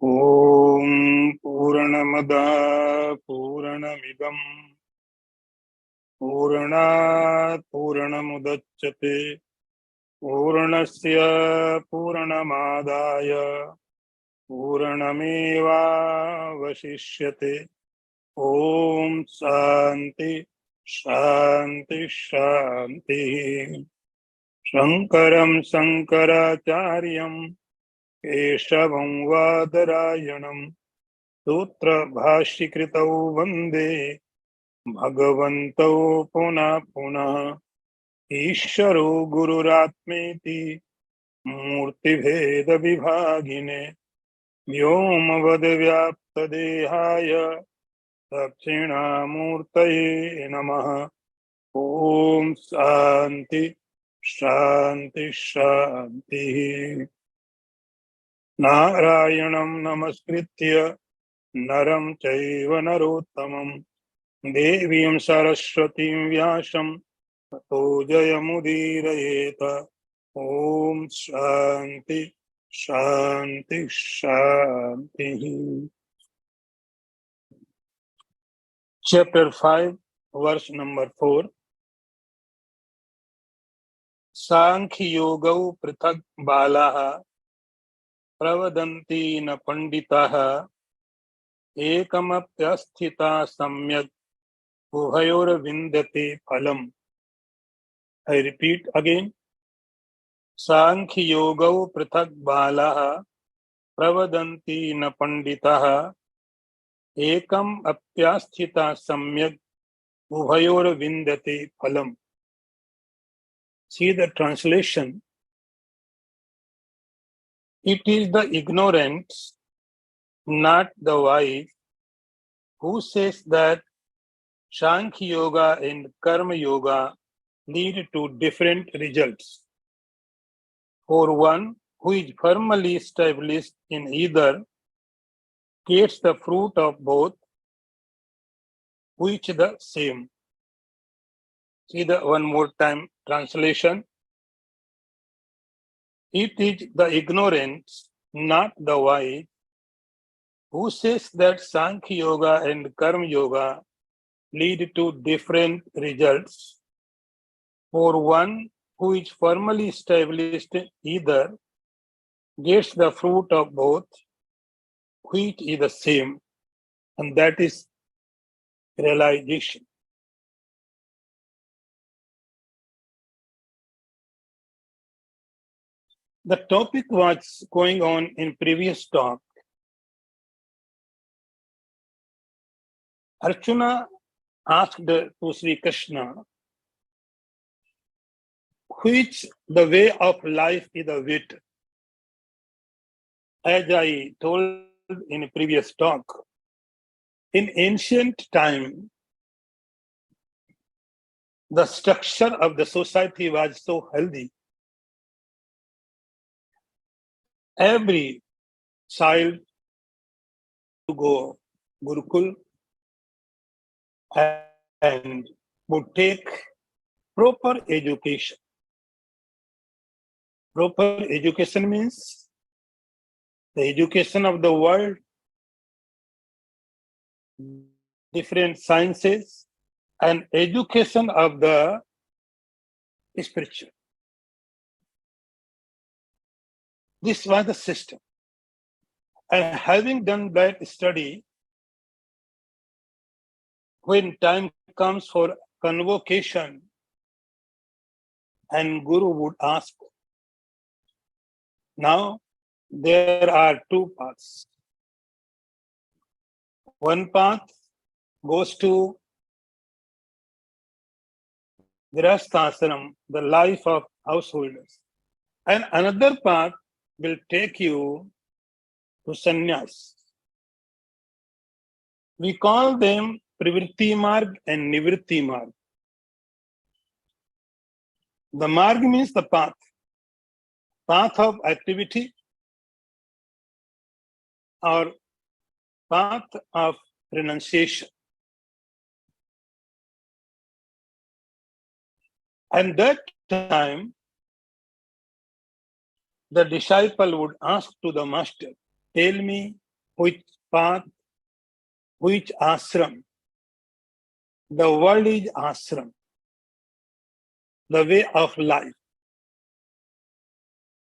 ॐ पूर्णमदा पूर्णमिदं पूर्णात् पूर्णमुदच्यते पूर्णस्य पूर्णमादाय पूर्णमेवावशिष्यते। ॐ शान्ति शान्ति शान्तिः। शङ्करं शङ्कराचार्यं केशवं वादरायणं सूत्रभाष्यकृतौ वन्दे भगवन्तौ पुनः पुनः। ईश्वरो गुरुरात्मेति मूर्तिभेदविभागिने व्योमवद्व्याप्तदेहाय दक्षिणामूर्तये नमः। ॐ शान्ति शान्ति शान्तिः। नारायणं नमस्कृत्य नरं चैव नरोत्तमं देवीं सरस्वतीं व्यासं ततो जयमुदीरयेत। ॐ शान्ति शान्ति शान्तिः। Chapter 5, verse number 4. सांख्ययोगौ पृथक् बालाः प्रवदन्ति न पंडिताः एकमप्यस्थिता सम्यक् उभयोर्विन्दते फलम्. I repeat again. सांख्ययोगौ पृथक् बालाः प्रवदन्ति न पंडिताः एकम् अप्यास्थिता सम्यक् उभयोर्विन्दते फलम्. See the translation. It is the ignorant, not the wise, who says that Sankhya Yoga and Karma Yoga lead to different results. For one who is firmly established in either gets the fruit of both, which the same. See the one more time translation. It is the ignorant, not the wise, who says that Sankhya Yoga and Karma Yoga lead to different results. For one who is firmly established in either gets the fruit of both, which is the same, and that is realization. The topic was going on in previous talk. Arjuna asked to Sri Krishna, which the way of life is the wit? As I told in previous talk, in ancient time, the structure of the society was so healthy. Every child to go Gurukul and would take proper education. Proper education means the education of the world, different sciences, and education of the spiritual. This was the system. And having done that study, when time comes for convocation, and Guru would ask, now there are two paths. One path goes to Grihasthashram, the life of householders. And another path will take you to sannyas. We call them Privritti Marg and Nivritti Marg. The Marg means the path of activity or path of renunciation. And that time, the disciple would ask to the master, tell me which path, which ashram. The world is ashram, the way of life.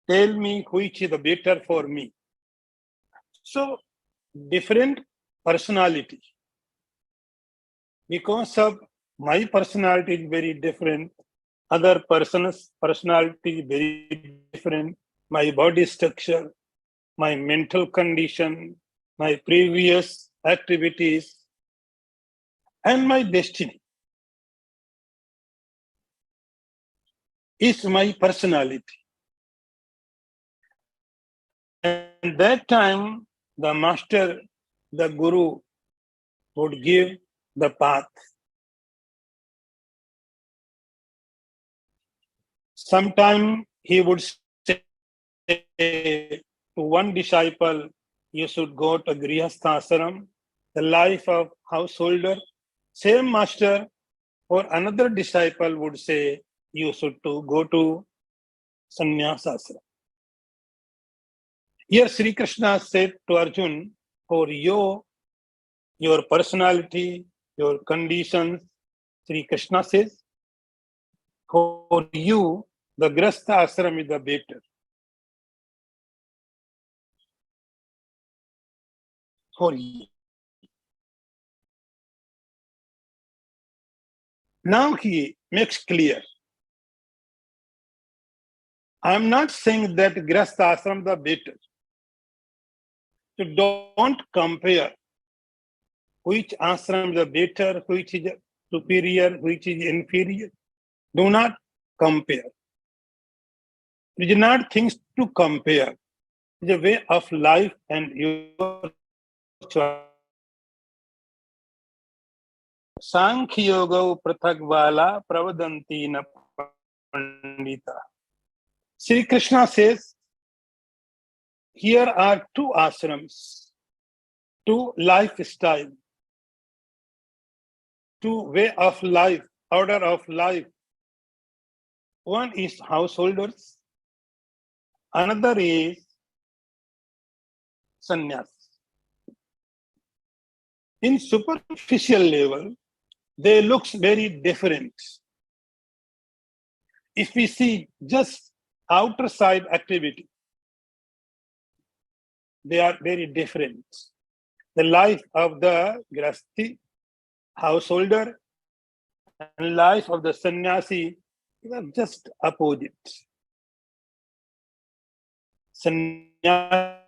Tell me which is the better for me. So, different personality. Because of my personality is very different, other person's personality is very different, my body structure, my mental condition, my previous activities, and my destiny is my personality. And that time, the master, the guru would give the path. Sometime he would say to one disciple, you should go to Grihastha the life of householder. Same master or another disciple would say, you should go to Sannyasasana. Here Sri Krishna said to Arjun, for your personality, your conditions, Sri Krishna says, for you, the Grihastha ashram is the better. For you. Now he makes clear. I am not saying that Grihastha ashram is the better. So don't compare which ashram is the better, which is superior, which is inferior. Do not compare. It is not things to compare. It is a way of life and your choice. Sankhya yoga prathak vala pravadanti na pandita. Sri Krishna says, here are two ashrams, two lifestyle, two way of life, order of life. One is householders, another is sannyas. In superficial level, they look very different. If we see just outer side activity, they are very different. The life of the grihasthi, householder, and life of the sannyasi are just opposite. Sannyasi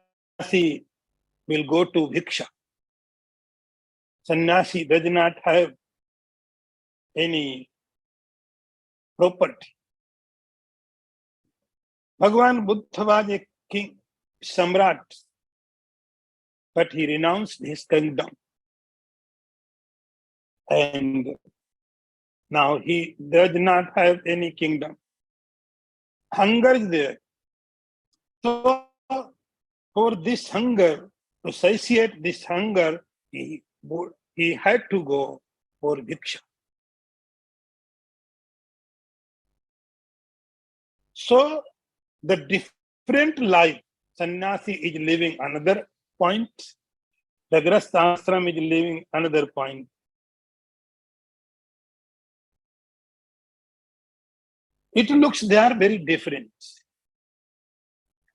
will go to bhiksha. Sannyasi does not have any property. Bhagavan Buddha was a king, samrat, but he renounced his kingdom. And now he does not have any kingdom. Hunger is there. So for this hunger, to satiate this hunger, he had to go for bhiksha. So the different life, sannyasi is living another point, the grihastha ashram is living another point. It looks they are very different.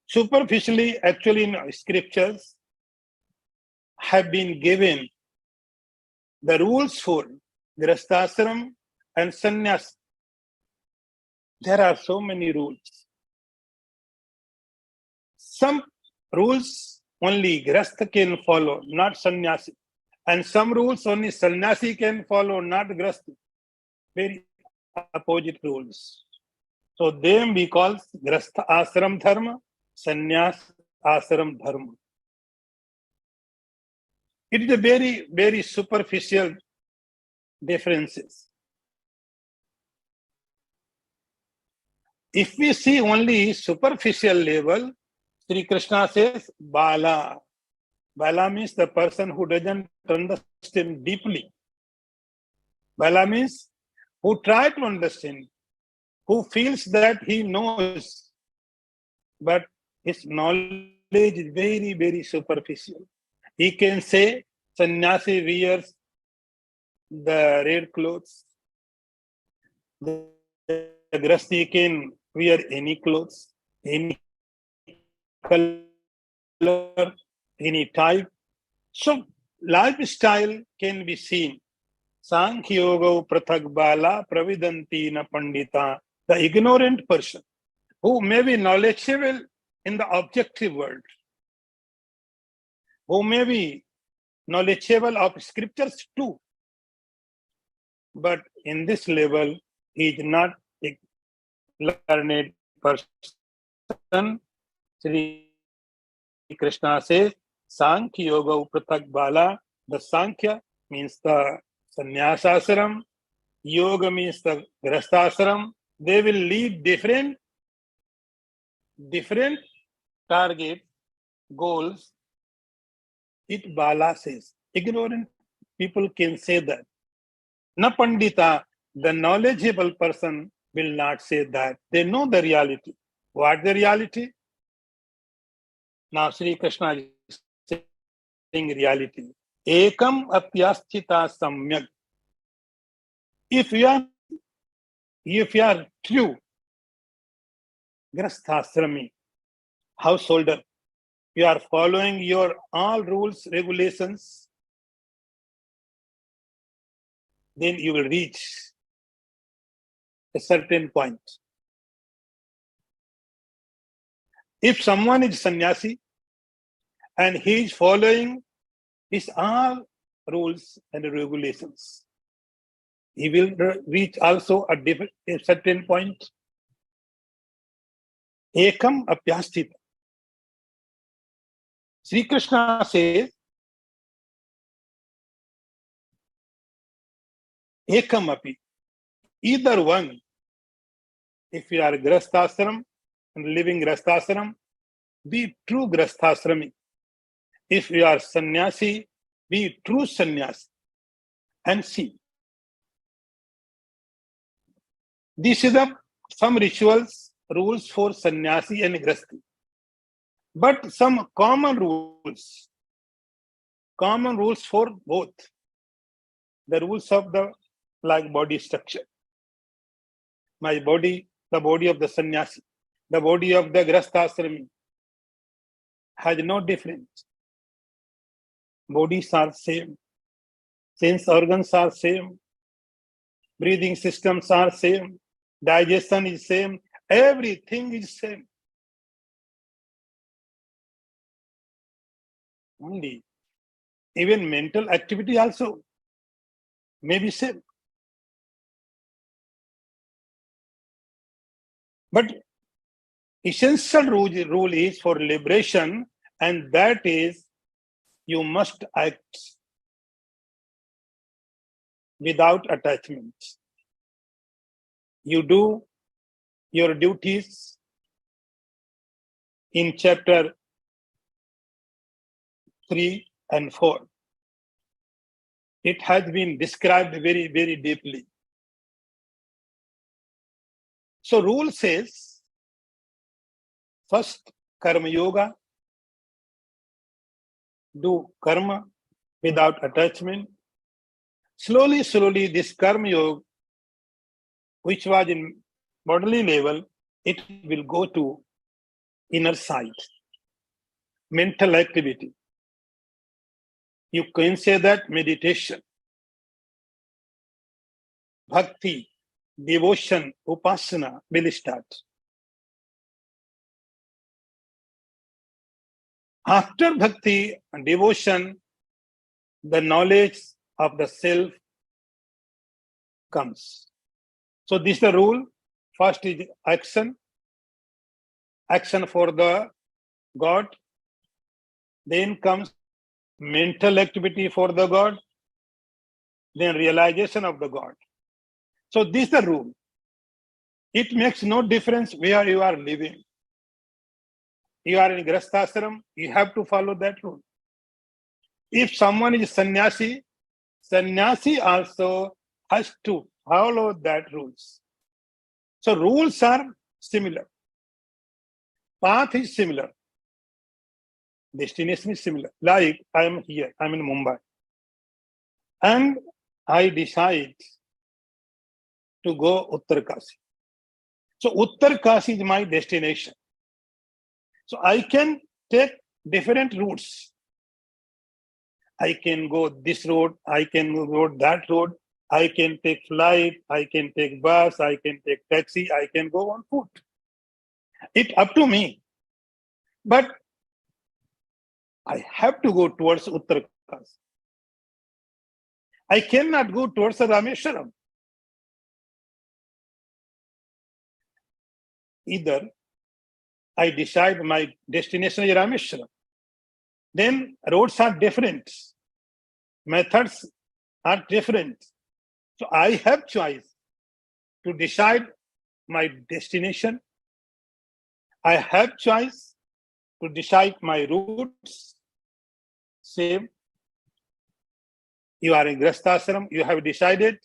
Superficially, actually in scriptures have been given the rules for grihastha ashram and sannyas. There are so many rules. Some rules only grihastha can follow, not sannyasi. And some rules only sannyasi can follow, not grihastha. Very opposite rules. So them we call grihastha ashram dharma, sannyas ashram dharma. It is a very, very superficial differences. If we see only superficial level, Sri Krishna says, Bala. Bala means the person who doesn't understand deeply. Bala means who try to understand, who feels that he knows, but his knowledge is very, very superficial. He can say sannyasi wears the red clothes. The grasti can wear any clothes, any color, any type. So lifestyle can be seen. Sankhya yoga prathak bala pravidanti na pandita. The ignorant person who may be knowledgeable in the objective world, who may be knowledgeable of scriptures too, but in this level, he is not a learned person. Sri Krishna says, Sankhya Yoga Pratak Bala. The Sankhya means the sannyasashram, Yoga means the grasthashram. They will lead different target goals. It Bala says. Ignorant people can say that. Na Pandita, the knowledgeable person, will not say that. They know the reality. What the reality? Now Sri Krishna is saying reality. Ekam apyasthita samyak. If you are true, grasthasrami, householder, you are following your all rules, regulations, then you will reach a certain point. If someone is sannyasi and he is following his all rules and regulations, he will reach also a certain point. Ekam apyasthita. Sri Krishna says, Ekam api. Either one. If you are grasthashram and living grasthashram, be true grasthashrami. If you are sannyasi, be true sannyasi. And see. These are some rituals, rules for sannyasi and grasti. But some common rules for both. The rules of the like body structure. My body, the body of the sannyasi, the body of the grasthashrami has no difference. Bodies are same. Sense organs are same. Breathing systems are same. Digestion is same. Everything is same. Only even mental activity also may be same. But essential rule is for liberation, and that is you must act without attachment. You do your duties in chapter 3 and 4. It has been described very, very deeply. So rule says, first karma yoga, do karma without attachment. Slowly, this karma yoga, which was in bodily level, it will go to inner side, mental activity. You can say that meditation, bhakti, devotion, upasana will start. After bhakti and devotion, the knowledge of the self comes. So this is the rule. First is action for the God. Then comes mental activity for the God. Then realization of the God. So this is the rule. It makes no difference where you are living. You are in grasthashram, you have to follow that rule. If someone is sannyasi also has to follow that rules. So rules are similar. Path is similar. destination is similar. Like I am here, I'm in Mumbai, and I decide to go Uttarkasi. So Uttarkasi is my destination. So I can take different routes. I can go this road, I can go that road, I can take flight, I can take bus, I can take taxi, I can go on foot. It's up to me. But I have to go towards Uttarkasi. I cannot go towards Rameshwaram. Either I decide my destination is Rameshwaram. Then roads are different. Methods are different. So I have choice to decide my destination. I have choice to decide my routes. Same. You are in Grastashram, you have decided.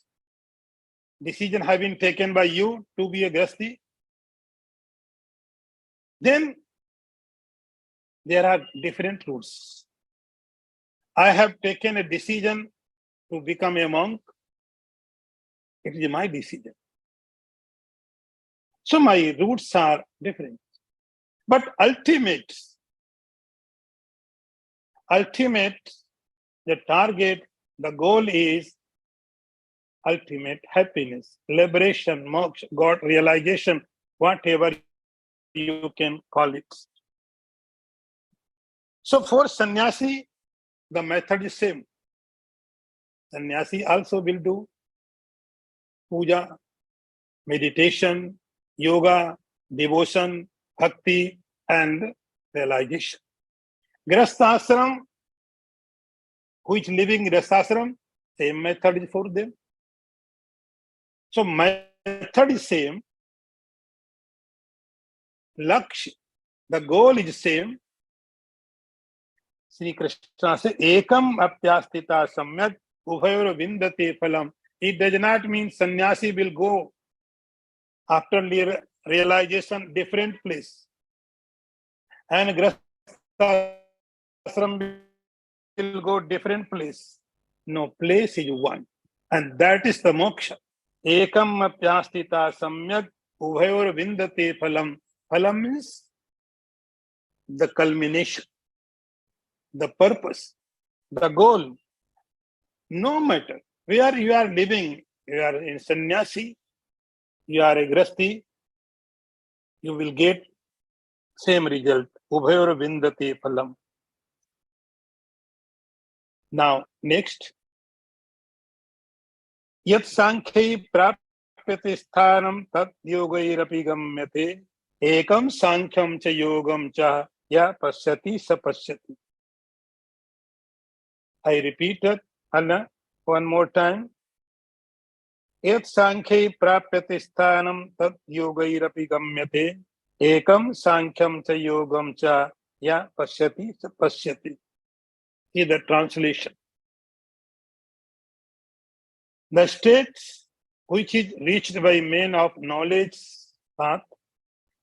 Decision have been taken by you to be a Grasti. Then there are different routes. I have taken a decision to become a monk. It is my decision. So my routes are different. But ultimate, the target, the goal is ultimate happiness, liberation, moksha, God realization, whatever you can call it. So for sannyasi, the method is same. Sannyasi also will do puja, meditation, yoga, devotion, bhakti, and realization. Grastashram, who is living in Grastashram, same method is for them. So method is same. Lakshya, the goal is same. Sri Krishna says, Ekam apyastita samyak ubhayor vindate phalam. It does not mean sannyasi will go after realization different place. And Grastashram will go different place. No, place is one. And that is the moksha. Ekam apyastita samyak ubhayor vindate phalam. Phalam means the culmination, the purpose, the goal. No matter where you are living, you are in sannyasi, you are a grasti, you will get same result. Ubhayor vindate phalam. Now, next. Yat sankhya prapyate sthanam tat yogairapi gamyate ekam sankhyam cha yogam cha ya pasyati sa pasyati. I repeat it, Anna, one more time. Yat sankhya prapyate sthanam tat yogairapi gamyate ekam sankhyam cha yogam cha ya pasyati sa pasyati. Is the translation. The state which is reached by men of knowledge path,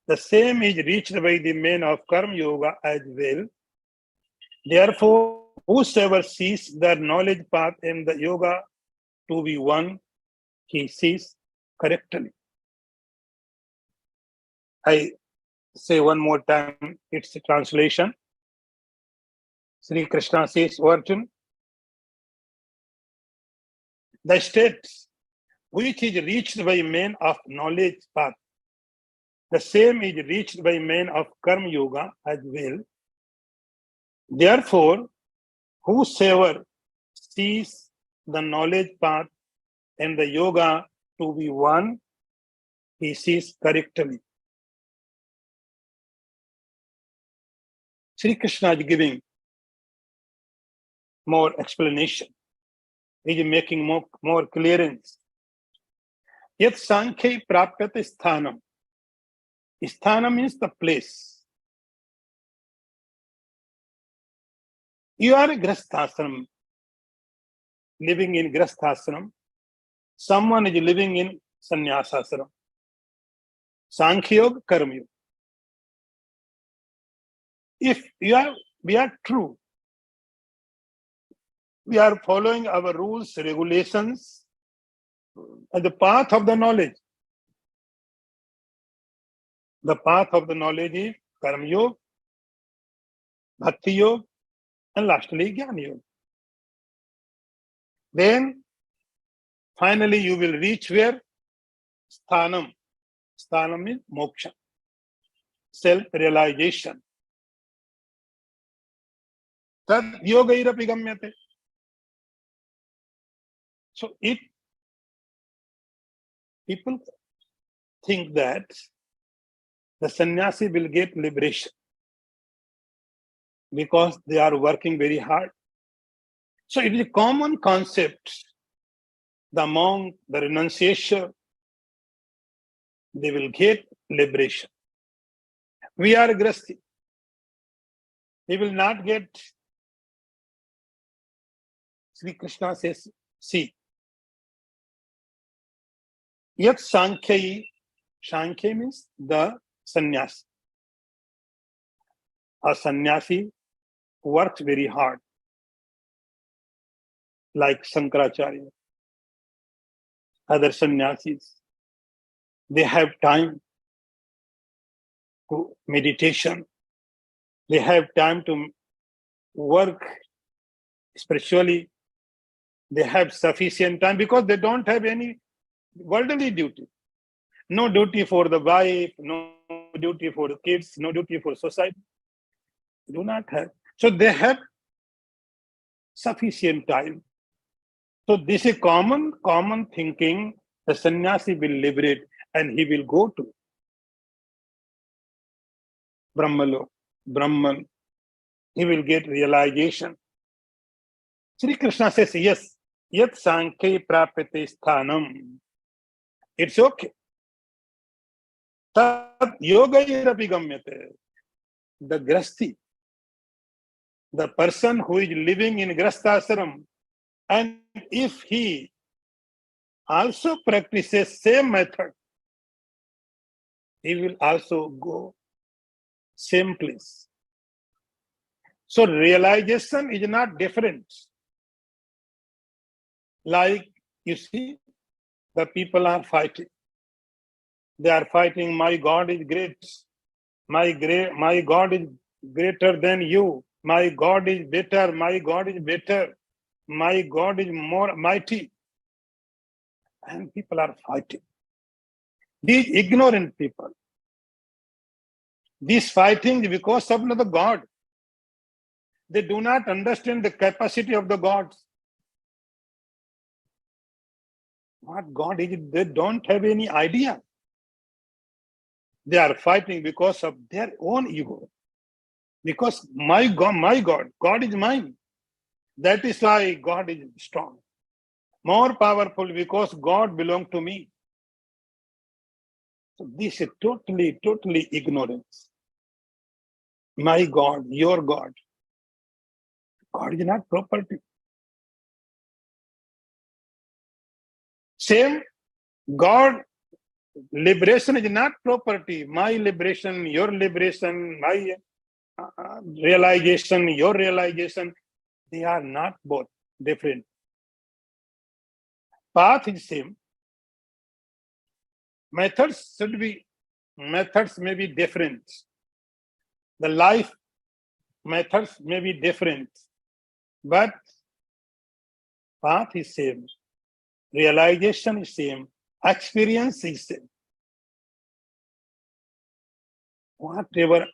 the same is reached by the men of karma yoga as well. Therefore, whosoever sees the knowledge path and the yoga to be one, he sees correctly. I say one more time, it's a translation. Sri Krishna says, Arjun, the state which is reached by men of knowledge path, the same is reached by men of karma yoga as well. Therefore, whosoever sees the knowledge path and the yoga to be one, he sees correctly. Sri Krishna is giving more explanation. He is making more clearance. Yat sankhya prapyate sthanam. Sthanam means the place. You are a grasthashram, living in grasthashram. Someone is living in sannyasashram. Sankhya yoga, karma yoga. If you are We are true. We are following our rules, regulations, and the path of the knowledge. The path of the knowledge is Karma Yoga, Bhakti Yoga, and lastly Jnana Yoga. Then finally you will reach where? Sthanam. Sthanam is moksha, self-realization. Tad yogairapi gamyate. So if people think that the sannyasi will get liberation because they are working very hard. So it is a common concept. The monk, the renunciation, they will get liberation. We are grasti. We will not get. Sri Krishna says, see, yet Sankhya means the sannyasi. A sannyasi works very hard, like Shankaracharya, other sannyasis. They have time to meditation. They have time to work spiritually. They have sufficient time because they don't have any worldly duty. No duty for the wife, no duty for the kids, no duty for society. They do not have. So they have sufficient time. So this is common thinking. The sannyasi will liberate and he will go to Brahmalok, Brahman. He will get realization. Sri Krishna says, yes, yat sankhya prapyate sthanam. It's okay. Tad yogairapi gamyate. The grasti, the person who is living in grastashram, and if he also practices same method, he will also go same place. So realization is not different. Like you see, the people are fighting. They are fighting, my God is great. My God is greater than you. My God is better. My God is better. My God is more mighty. And people are fighting. These ignorant people. This fighting is because of the God. They do not understand the capacity of the gods. What God is, they don't have any idea. They are fighting because of their own ego. Because my God is mine. That is why God is strong. More powerful because God belongs to me. So this is totally ignorance. My God, your God. God is not property. Same, God, liberation is not property. My liberation, your liberation, my realization, your realization, they are not both different. Path is same. Methods may be different. The life methods may be different, but path is same. Realization is same. Experience is same. Whatever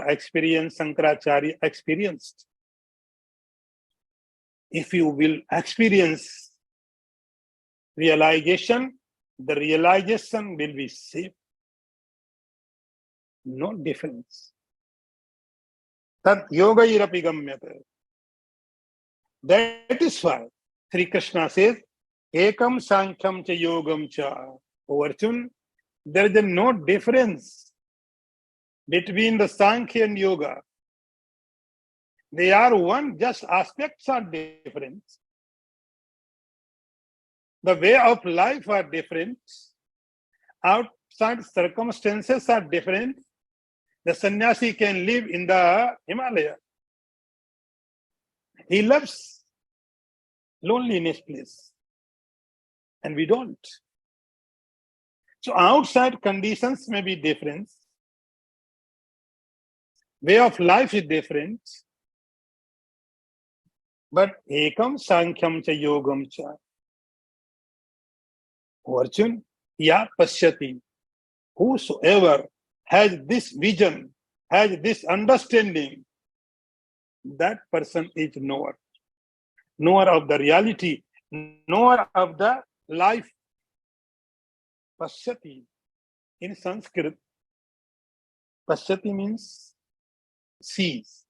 experience Shankaracharya experienced, if you will experience realization, the realization will be same. No difference. Tad yogairapi gamyate. That is why Sri Krishna says, Ekam Sankham cha Yogam cha. O Arjun, there is no difference between the Sankhya and Yoga. They are one, just aspects are different. The way of life are different. Outside circumstances are different. The sannyasi can live in the Himalaya. He loves loneliness place. And we don't. So outside conditions may be different. Way of life is different. But ekam sankham cha yogam cha. Arjun, ya pasyati. Whosoever has this vision, has this understanding, that person is knower. Knower of the reality, knower of the life. Pasyati. In Sanskrit, pasyati means sees.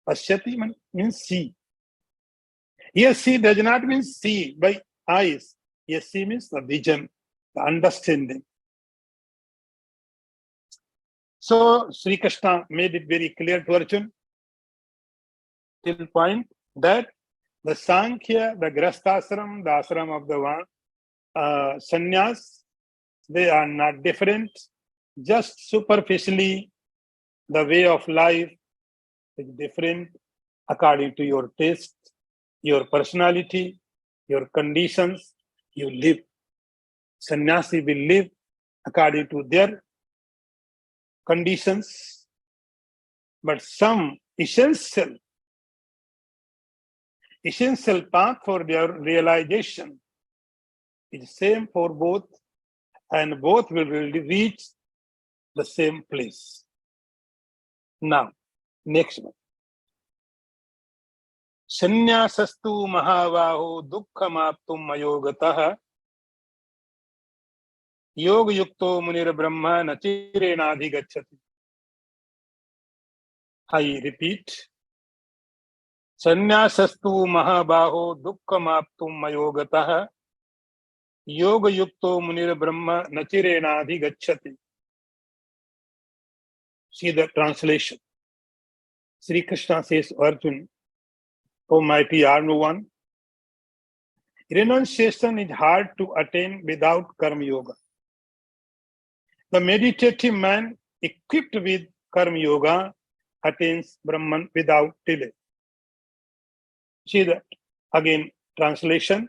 Pasyati means see. Here, see does not mean see by eyes. Here, see means the vision, the understanding. So, Sri Krishna made it very clear to Arjuna till the point that the Sankhya, the Grasthashram, the ashram of the sannyas, they are not different. Just superficially, the way of life is different according to your taste, your personality, your conditions. You live. Sannyasi will live according to their conditions, but some essential path for their realization is same for both, and both will reach the same place. Now, next one. Sannyasastu mahavaho dukkhamaptum ayogatah yoga yukto munir brahma nachirenadhigacchati. I repeat. Sannyasastu mahabaho dukkhamaptum ayogatah yoga yukto munir brahma nachirenadhigacchati. See the translation. Sri Krishna says, Arjuna, O mighty armed one, renunciation is hard to attain without karma yoga. The meditative man equipped with karma yoga attains Brahman without delay. See that again, translation.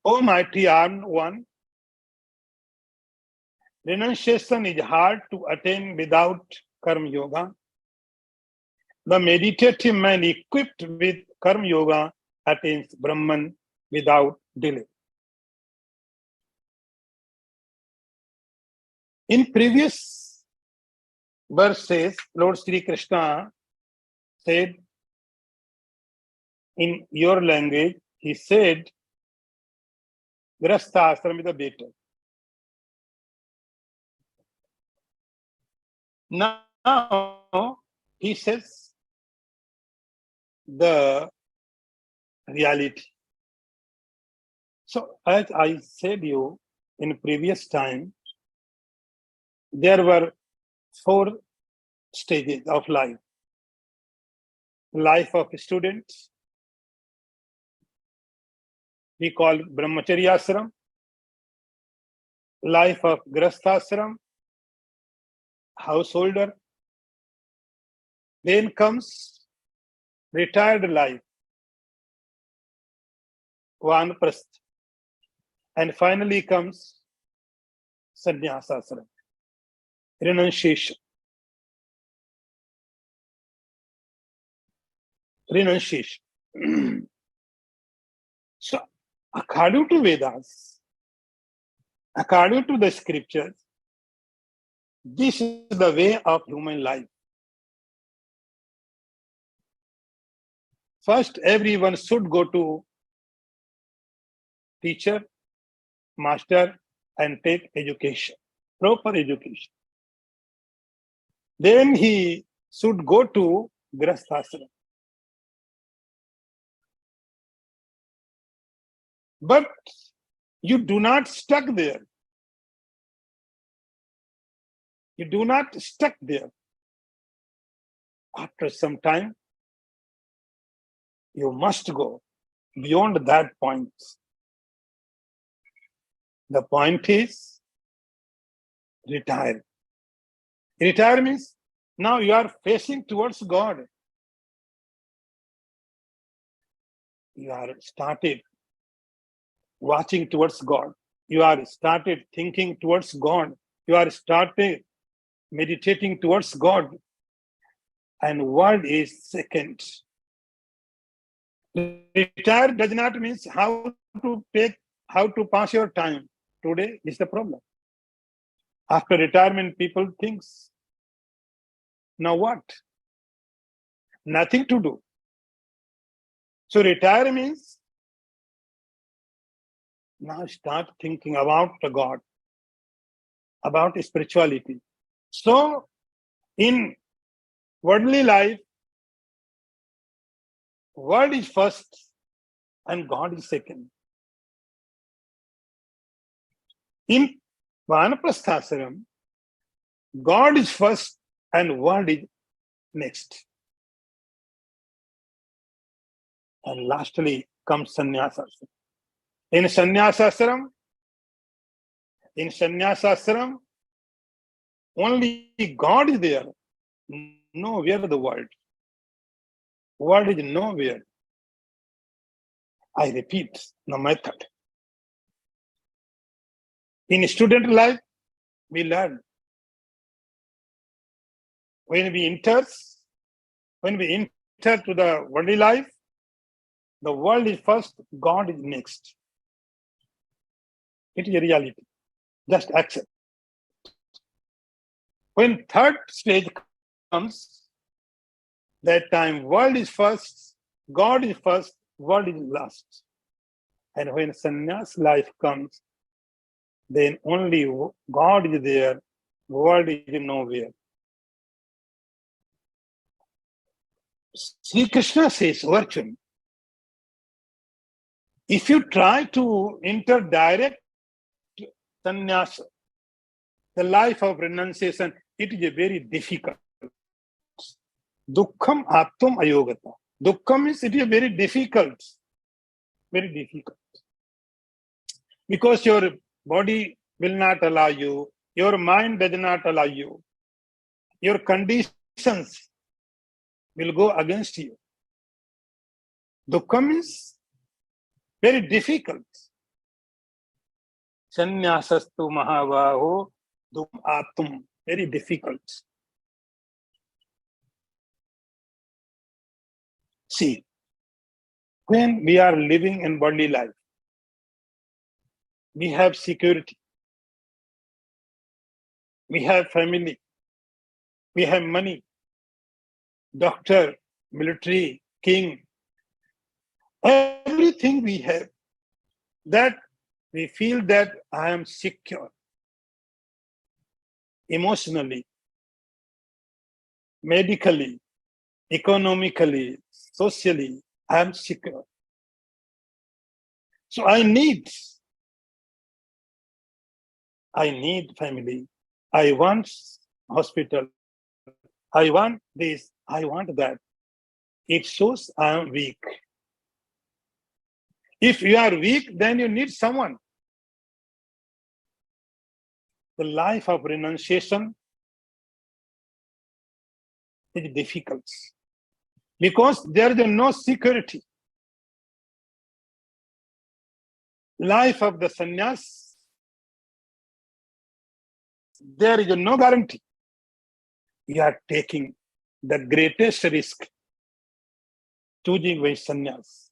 O mighty armed one, renunciation is hard to attain without karma yoga. The meditative man equipped with karma yoga attains Brahman without delay. In previous verses, Lord Sri Krishna said, in your language, he said, Grastha ashram is the better. Now, he says the reality. So, as I said you in previous time, there were 4 stages of life. Life of students, we call Brahmacharya ashram. Life of Grasthashram, householder. Then comes retired life, Vanprasth. And finally comes Sannyasa ashram, renunciation. Renunciation. So, according to Vedas, according to the scriptures, this is the way of human life. First, everyone should go to teacher, master, and take education, proper education. Then he should go to Grasthashram. But you do not stuck there. You do not stuck there. After some time, you must go beyond that point. The point is retire. Retire means now you are facing towards God. You are started watching towards God. You are started thinking towards God. You are started meditating towards God. And world is second. Retire does not mean how to pass your time. Today is the problem. After retirement, people thinks, now what? Nothing to do. So retire means now start thinking about the God, about spirituality. So in worldly life, world is first and God is second. In Vanaprasthasaram, God is first and world is next. And lastly comes sannyasasram. In sannyasasram, only God is there. Nowhere the world. World is nowhere. I repeat, the method. In student life, we learn. When we enter to the worldly life, the world is first, God is next. It is a reality. Just accept. When third stage comes, that time world is first, God is first, world is last. And when sannyas life comes, then only God is there, world is nowhere. Sri Krishna says, Arjuna, if you try to enter direct sannyasa, the life of renunciation, it is very difficult. Dukkham aptum ayogata. Dukkham means it is very difficult. Very difficult. Because your body will not allow you, your mind does not allow you, your conditions will go against you. Dukkham is very difficult. Sannyasastu mahavaho dum atum. Very difficult. See, when we are living in bodily life, we have security, we have family, we have money, doctor, military, king, everything we have, that we feel that I am secure emotionally, medically, economically, socially, I am secure. So I need family. I want hospital. I want this. I want that. It shows I am weak. If you are weak, then you need someone. The life of renunciation is difficult because there is no security. Life of the sannyas, there is no guarantee. You are taking the greatest risk, choosing with sannyas.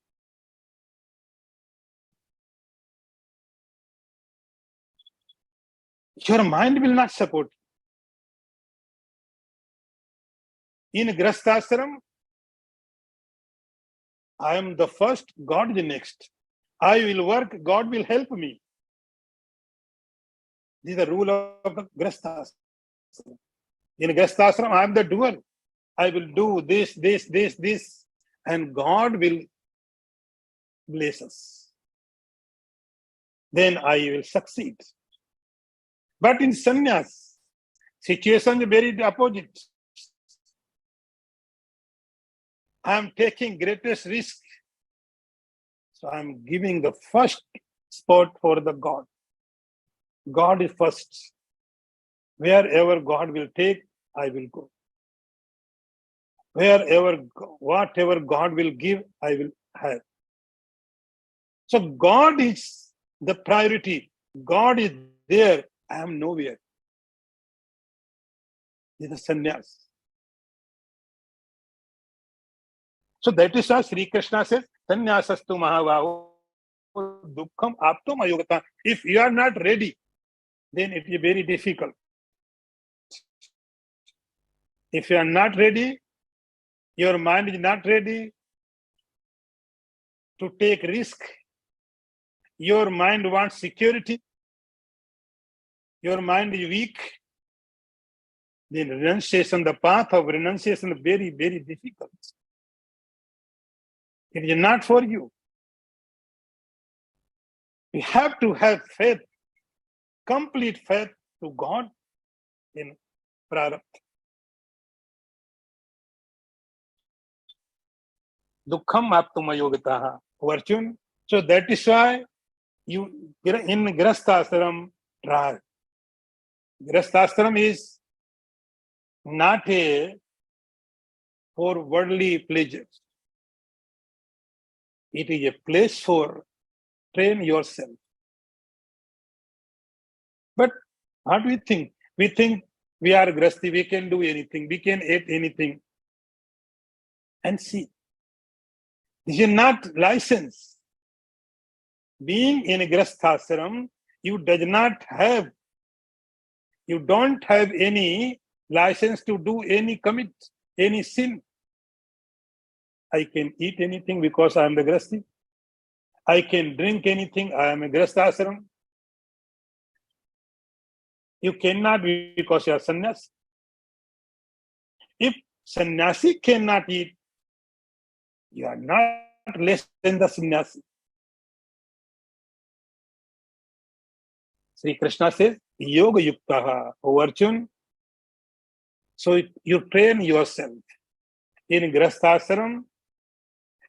Your mind will not support. In Grasthashram, I am the first, God is the next. I will work, God will help me. This is the rule of the Grasthashram. In Grasthashram, I am the doer. I will do this, and God will bless us. Then I will succeed. But in sannyas, situation is very opposite. I am taking greatest risk. So I am giving the first spot for the God. God is first. Wherever God will take, I will go. Whatever God will give, I will have. So God is the priority. God is there. I am nowhere. This is sannyas. So that is why Sri Krishna says, Sannyasastu Mahavaho Dukkham Aptum Ayogata. If you are not ready, then it is very difficult. If you are not ready, your mind is not ready to take risk. Your mind wants security. Your mind is weak. Then renunciation, the path of renunciation is very, very difficult. It is not for you. We have to have faith, complete faith to God in prarabdha. Dukkham aptumayogataha. Fortune. So that is why you in Grastashram try. Grastashram is not a for worldly pleasures. It is a place for train yourself. But what do we think? We think we are grasti, we can do anything, we can eat anything. And see, this is not license. Being in a grasthashram, you don't have any license to do commit any sin. I can eat anything because I am the grasti. I can drink anything, I am a grasthashram. You cannot because you are sannyasi. If sannyasi cannot eat, you are not less than the sannyasi. Sri Krishna says, Yoga Yuktaha, O Arjun. So you train yourself in Grasthashram,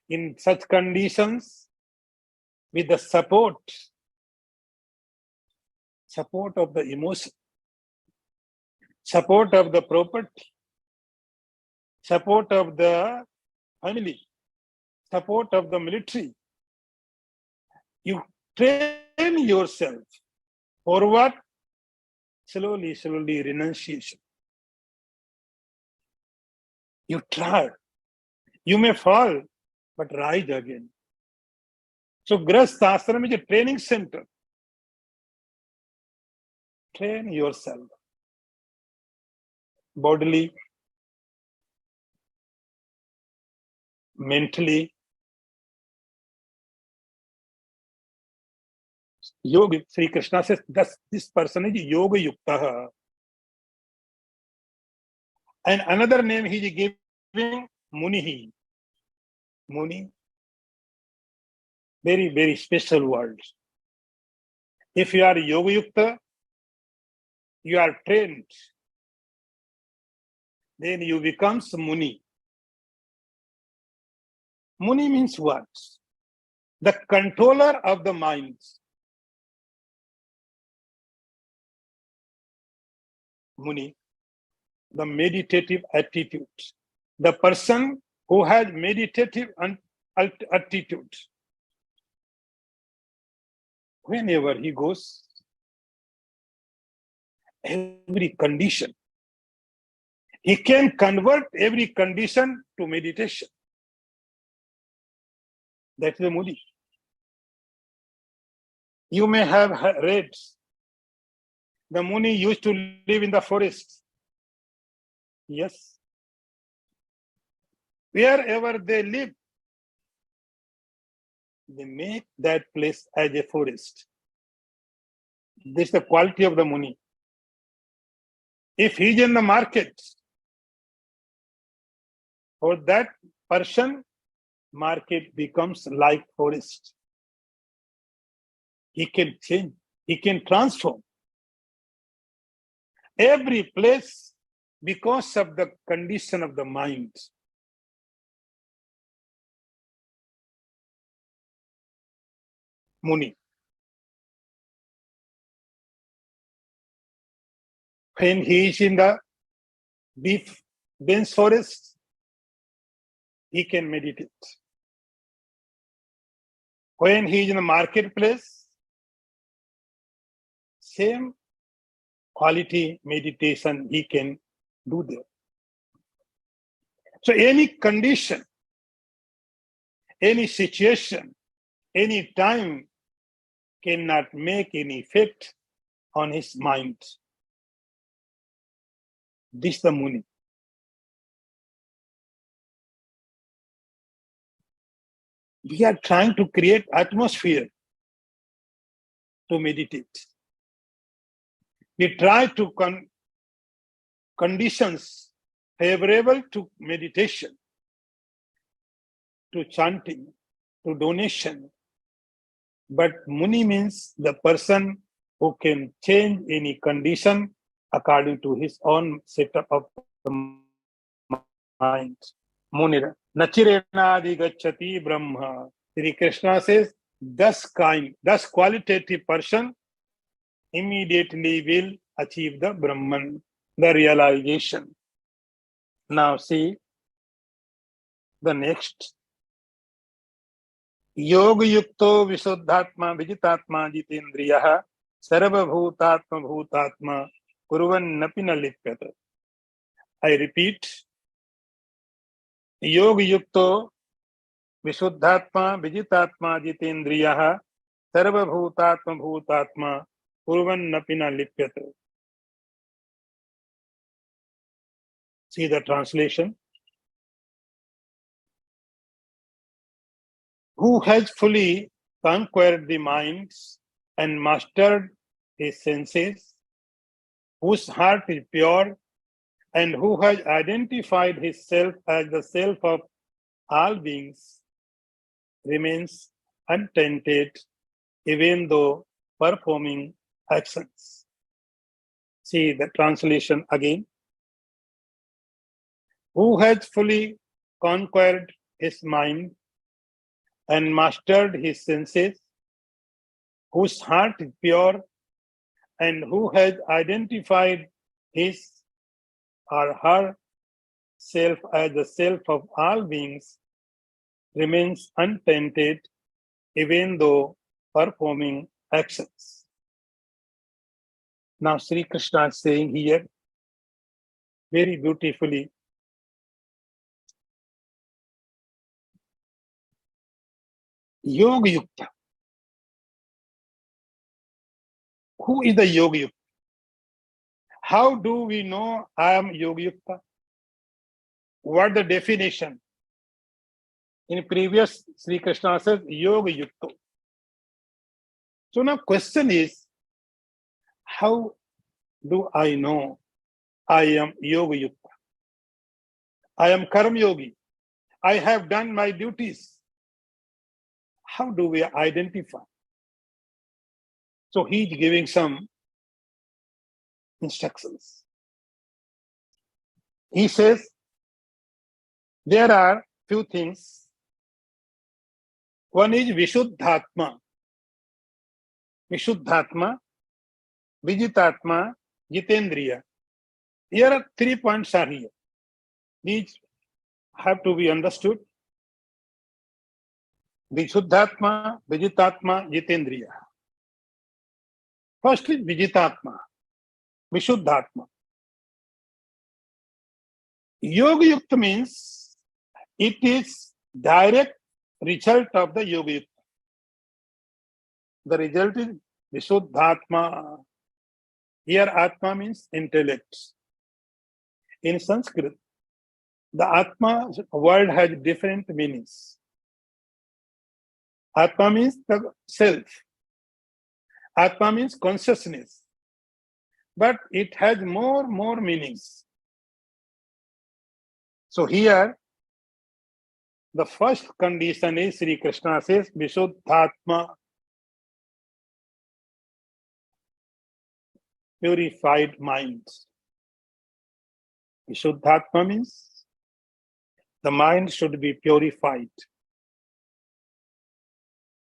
in such conditions, with the support of the emotion, support of the property, support of the family, support of the military. You train yourself for what? Slowly renunciation. You try. You may fall, but rise again. So Grasthashram is a training center. Train yourself. Bodily, mentally. Yoga, Sri Krishna says, this person is Yoga Yuktaha. And another name he is giving, Munihi. Muni. Very, very special word. If you are Yoga Yukta, you are trained. Then you become Muni. Muni means what? The controller of the mind. Muni, the meditative attitude. The person who has meditative attitude. Whenever he goes, every condition, he can convert every condition to meditation. That's the Muni. You may have read, the Muni used to live in the forest. Yes. Wherever they live, they make that place as a forest. This is the quality of the Muni. If he's in the market, for that person, market becomes like forest. He can change, he can transform. Every place because of the condition of the mind. Muni. When he is in the deep, dense forest, he can meditate. When he is in the marketplace, same quality meditation he can do there. So any condition, any situation, any time cannot make any effect on his mind. This is the Muni. We are trying to create atmosphere to meditate. We try to conditions favorable to meditation, to chanting, to donation. But Muni means the person who can change any condition according to his own setup of the mind. Munira. Nachirenadi gacchati Brahma. Sri Krishna says, thus qualitative person immediately will achieve the Brahman, the realization. Now see the next. Yoga yukto visuddhatma vijitatma jitendriyaha sarvabhutatma bhutatma kurvannapi na lipyata. I repeat. Yoga yukto visuddhatma vijitatma jitendriyaha sarvabhutatma bhutatma kurvannapi na lipyata. See the translation. Who has fully conquered the minds and mastered his senses, whose heart is pure, and who has identified his self as the self of all beings, remains untainted even though performing actions. See the translation again. Who has fully conquered his mind and mastered his senses, whose heart is pure, and who has identified his or her self as the self of all beings, remains untainted even though performing actions. Now Sri Krishna is saying here very beautifully, Yoga Yukta. Who is the Yoga Yukta? How do we know I am Yoga Yukta? What the definition? In previous, Sri Krishna says Yoga Yukta. So now question is, how do I know I am Yoga Yukta? I am Karma Yogi. I have done my duties. How do we identify? So he's giving some instructions. He says, there are few things. One is Vishuddhatma. Vishuddhatma, Vijitatma, Jitendriya. Here are 3 points are here. These have to be understood. Vishuddhatma, Vijitatma, Jitendriya. First is Vijitatma, Vishuddhatma. Yoga Yukta means it is direct result of the Yoga Yukta. The result is Vishuddhatma. Here Atma means intellect. In Sanskrit, the Atma word has different meanings. Atma means the self. Atma means consciousness. But it has more meanings. So here, the first condition is Sri Krishna says Vishuddhatma, purified mind. Vishuddhatma means the mind should be purified.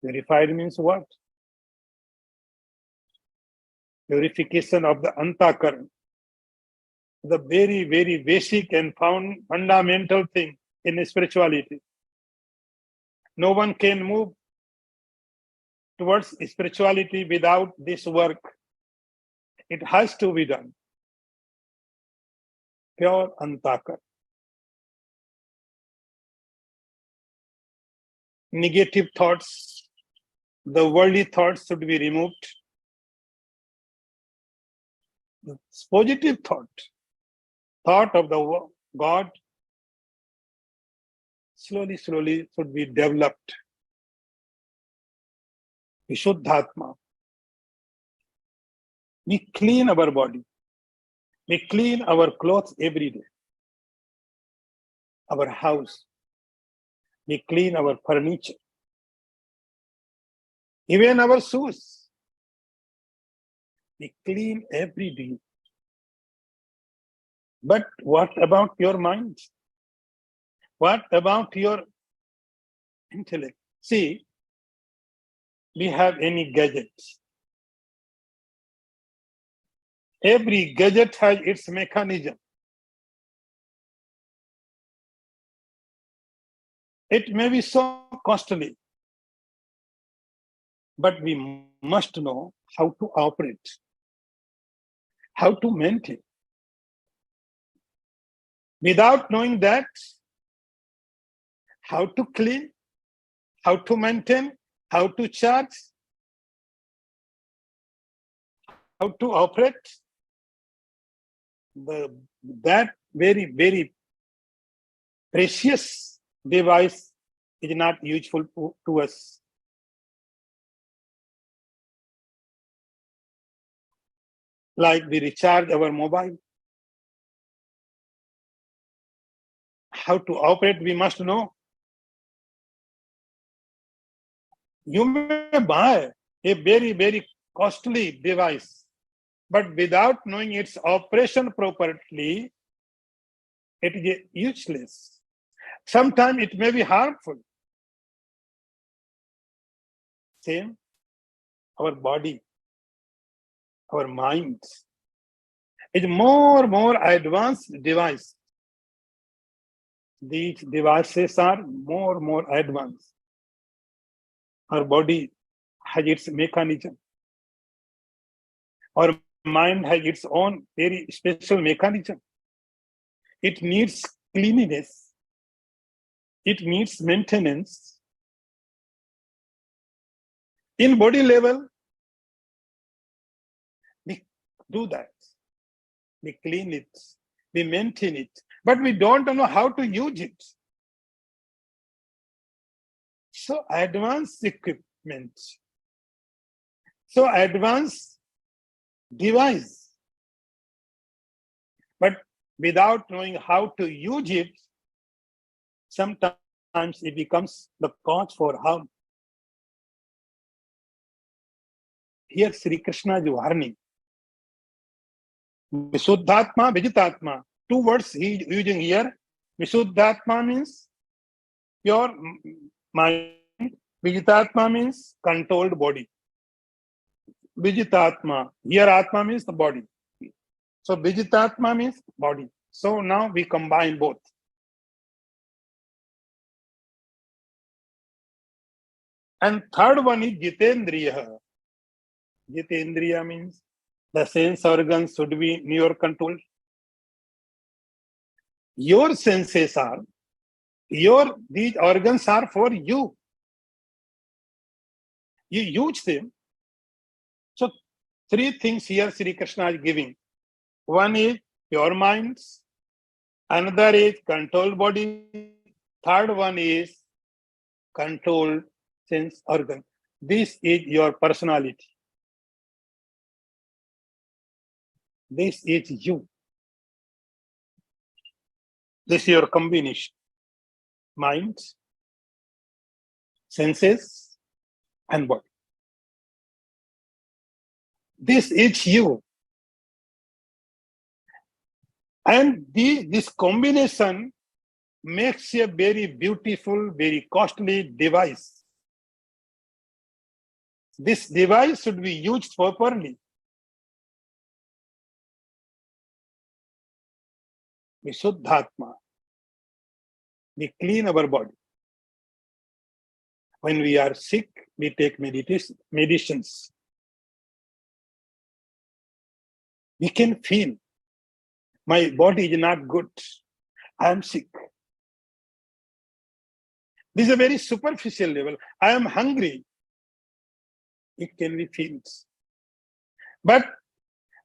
Purified means what? Purification of the Antakaran. the very, very basic and fundamental thing in spirituality. No one can move towards spirituality without this work. It has to be done. Pure antakar. Negative thoughts, the worldly thoughts should be removed. It's positive thought of the God, slowly should be developed. Vishuddhatma. We clean our body. We clean our clothes every day. Our house. We clean our furniture. Even our shoes. We clean every day. But what about your mind? What about your intellect? See, we have any gadgets. Every gadget has its mechanism. It may be so costly, but we must know how to operate, how to maintain. Without knowing that, how to clean, how to maintain, how to charge, how to operate, that very, very precious device is not useful to us. Like we recharge our mobile. How to operate, we must know. You may buy a very, very costly device, but without knowing its operation properly, it is useless. Sometimes it may be harmful. Same, our body, our mind is more advanced device. These devices are more advanced. Our body has its mechanism. Our mind has its own very special mechanism. It needs cleanliness. It needs maintenance. In body level, we do that. We clean it. We maintain it. But we don't know how to use it. So advanced equipment. So advanced device. But without knowing how to use it, sometimes it becomes the cause for harm. Here Sri Krishna is warning. Vishuddhatma, Vijitatma. Two words he is using here. Vishuddhatma means pure mind. Vijitatma means controlled body. Vijitatma. Here Atma means the body. So Vijitatma means body. So now we combine both. And third one is Jitendriya. Jitendriya means the sense organs should be in your control. Your senses are, these organs are for you. You use them. So three things here Sri Krishna is giving. One is pure minds. Another is controlled body. Third one is controlled sense organ. This is your personality. This is you. This is your combination. Mind, senses, and body. This is you. And this combination makes a very beautiful, very costly device. This device should be used properly. Visuddhatma. We clean our body. When we are sick, we take medicines. We can feel my body is not good. I am sick. This is a very superficial level. I am hungry. It can be felt. But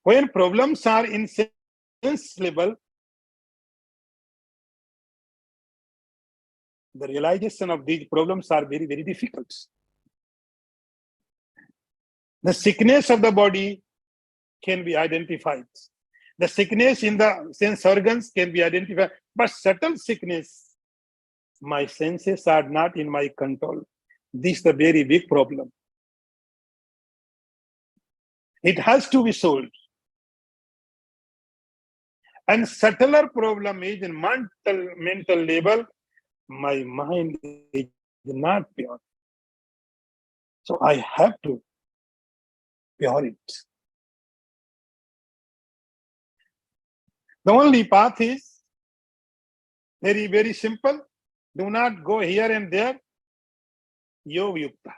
when problems are in sense level, the realization of these problems are very, very difficult. The sickness of the body can be identified. The sickness in the sense organs can be identified. But subtle sickness, my senses are not in my control. This is the very big problem. It has to be solved. And subtler problem is in mental level. My mind is not pure. So I have to pure it. The only path is very, very simple. Do not go here and there. Yoga Yukta.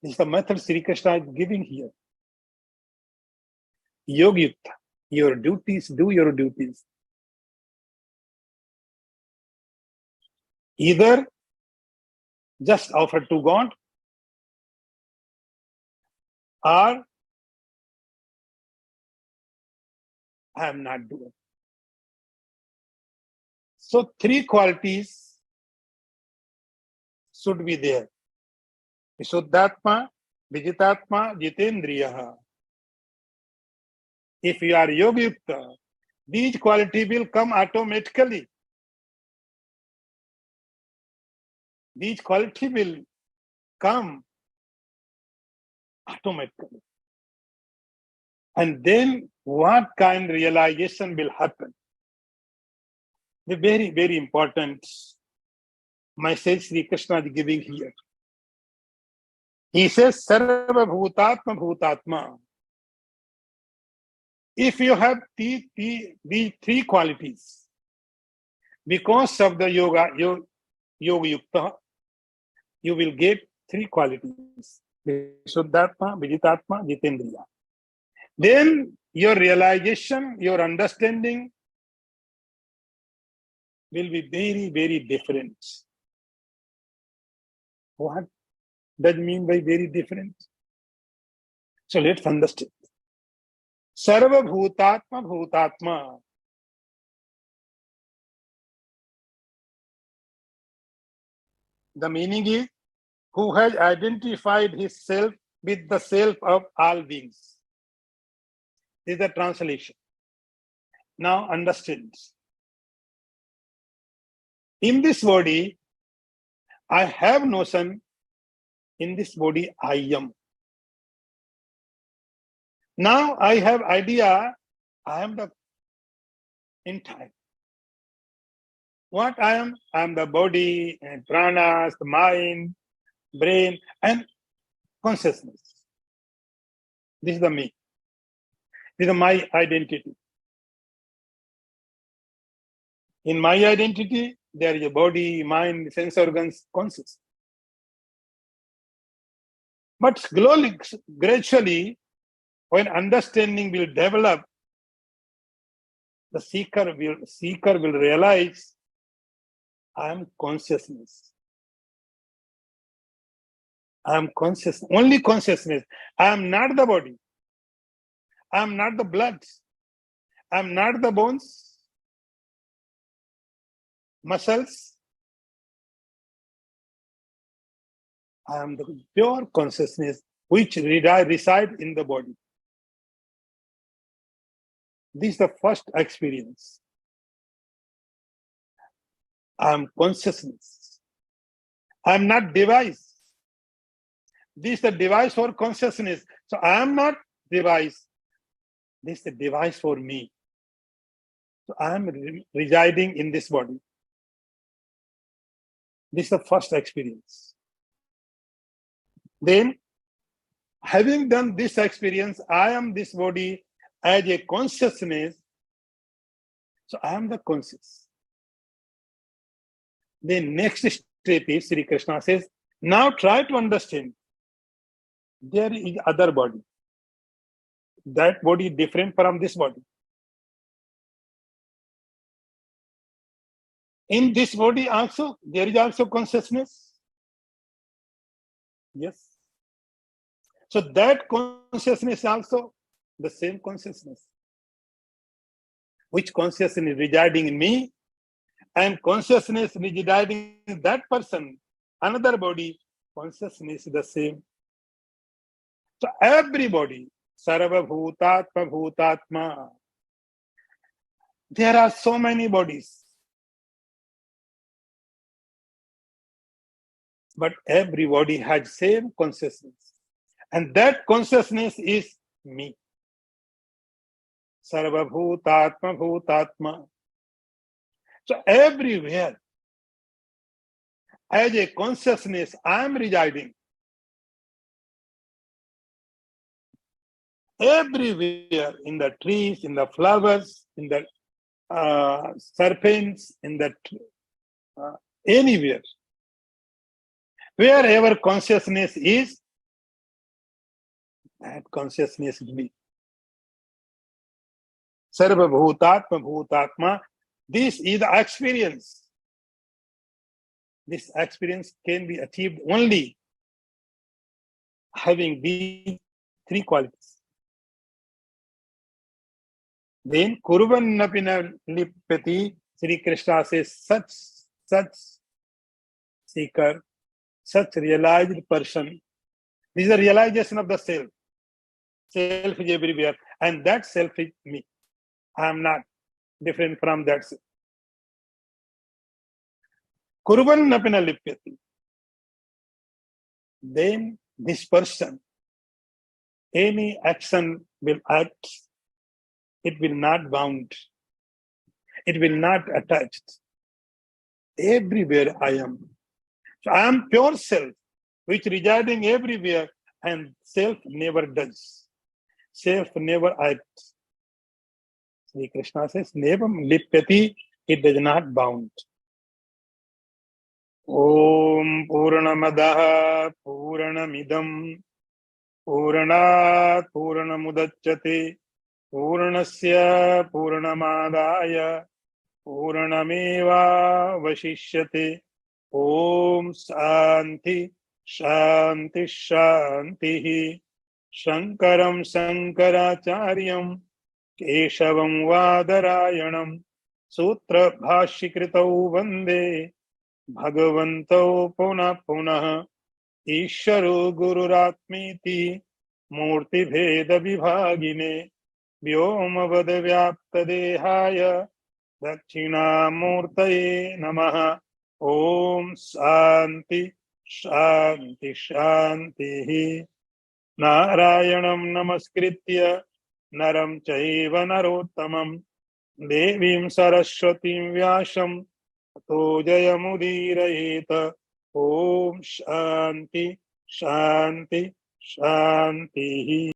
This is the method Sri Krishna is giving here. Yoga Yukta. Your duties, do your duties. Either just offer to God, or I am not doing. So three qualities should be there. Visuddhatma, Vijitatma, Jitendriyaha. If you are Yoga Yukta, these qualities will come automatically. These qualities will come automatically. And then what kind of realization will happen? The very, very important message Sri Krishna is giving here. He says, Sarva Bhutatma Bhutatma. If you have these three qualities, because of the Yoga Yukta, you will get three qualities. Visuddhatma, Vijitatma, Jitendriya. Then your realization, your understanding will be very, very different. What does it mean by very different? So let's understand. Sarva Bhutatma Bhutatma. The meaning is, who has identified his self with the self of all beings. This is the translation. Now understand. In this body, I have notion. In this body, I am. Now I have idea, I am the entire. What I am? I am the body and pranas, the mind, brain, and consciousness. This is the me. This is my identity. In my identity, there is a body, mind, sense organs, consciousness. But slowly, gradually, when understanding will develop, the seeker will realize, I am consciousness. I am conscious, only consciousness. I am not the body. I am not the blood. I am not the bones, muscles. I am the pure consciousness which reside in the body. This is the first experience. I am consciousness. I am not device. This is the device for consciousness. So I am not device. This is the device for me. So I am residing in this body. This is the first experience. Then, having done this experience, I am this body as a consciousness, So I am the conscious. The next step is Sri Krishna says, now try to understand. There is other body. That body is different from this body. In this body also, there is also consciousness. Yes. So that consciousness also the same consciousness. Which consciousness residing in me and consciousness residing in that person, another body, consciousness is the same. So everybody, Sarva Bhutatma Bhutatma, there are so many bodies. But everybody has same consciousness. And that consciousness is me. Sarva Bhutatma Bhutatma. So everywhere, as a consciousness, I am residing. Everywhere, in the trees, in the flowers, in the serpents, in the anywhere. Wherever consciousness is, that consciousness is me. Sarva Bhutatma Bhutatma. This is the experience. This experience can be achieved only having these three qualities. Then Kurvannapina Lipati, Sri Krishna says, such seeker, such realized person. This is a realization of the self. Self is everywhere, and that self is me. I am not different from that self. Kurvannapina Lipati. Then this person, any action will act, it will not bound, it will not attached. Everywhere I am. So I am pure self, which residing everywhere, and self never does. Self never acts. Sri Krishna says, never lipyati, it does not bound. Om Purnamadaha Purnamidam Purnat Purnamudachyate Purnasya Purnamadaya Purnameva Vashishyate. Om Shanti Shanti Shanti. Shankaram Shankaracharyam Keshavam Vadarayanam Sutra Bhashikritau Vande Bhagavanto Puna Punah Isharo Gururatmiti Murti Bheda Vibhagine Vyomavad Vyapta Dehaya Dakshina Murtaye Namaha. Om Shanti Shanti Shanti. Narayanam Namaskritya Naram Chaiva Narottamam Devim Saraswatim Vyasam Tato Jayamudirayeta. Om Shanti Shanti Shanti.